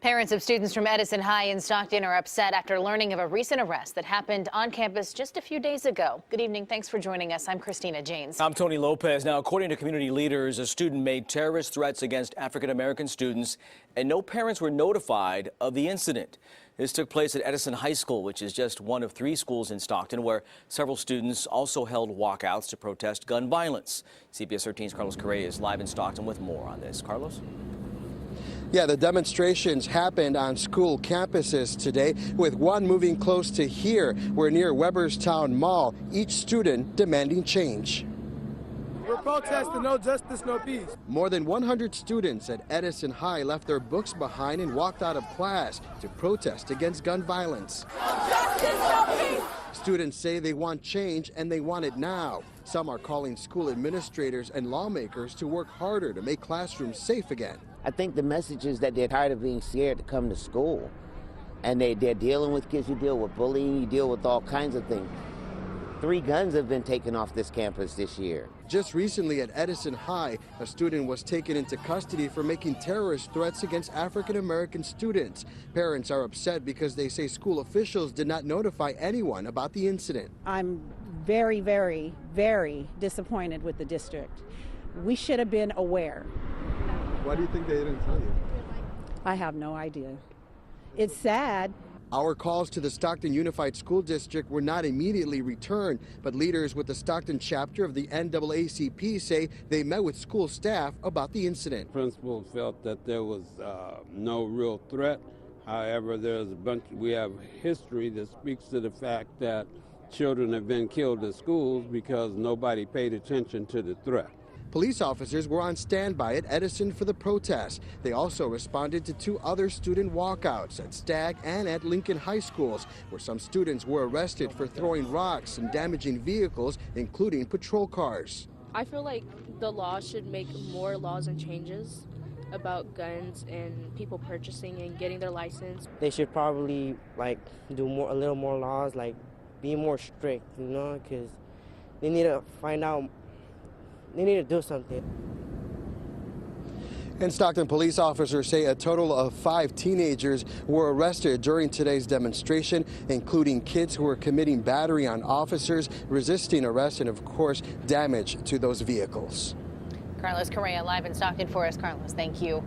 Parents of students from Edison High in Stockton are upset after learning of a recent arrest that happened on campus just a few days ago. Good evening. Thanks for joining us. I'm Christina Janes. I'm Tony Lopez. Now, according to community leaders, a student made terrorist threats against African-American students, and no parents were notified of the incident. This took place at Edison High School, which is just one of 3 schools in Stockton, where several students also held walkouts to protest gun violence. CBS 13's Carlos Correa is live in Stockton with more on this. Carlos? Yeah, the demonstrations happened on school campuses today, with one moving close to here. We're near Weberstown Mall, each student demanding change. We're protesting no justice, no peace. More than 100 students at Edison High left their books behind and walked out of class to protest against gun violence. No justice, no peace. Students say they want change and they want it now. Some are calling school administrators and lawmakers to work harder to make classrooms safe again. I think the message is that they're tired of being scared to come to school. And they're dealing with kids. You deal with bullying, you deal with all kinds of things. 3 guns have been taken off this campus this year. Just recently at Edison High, a student was taken into custody for making terrorist threats against African-American students. Parents are upset because they say school officials did not notify anyone about the incident. I'm very, very, very disappointed with the district. We should have been aware. Why do you think they didn't tell you? I have no idea. It's sad. Our calls to the Stockton Unified School District were not immediately returned, but leaders with the Stockton chapter of the NAACP say they met with school staff about the incident. Principal felt that there was no real threat. However, we have history that speaks to the fact that children have been killed at schools because nobody paid attention to the threat. Police officers were on standby at Edison for the protest. They also responded to 2 other student walkouts at Stagg and at Lincoln High Schools, where some students were arrested for throwing rocks and damaging vehicles, including patrol cars. I feel like the law should make more laws and changes about guns and people purchasing and getting their license. They should probably do a little more laws, be more strict, because they need to find out. They need to do something. And Stockton police officers say a total of 5 teenagers were arrested during today's demonstration, including kids who were committing battery on officers, resisting arrest, and of course, damage to those vehicles. Carlos Correa live in Stockton for us. Carlos, thank you.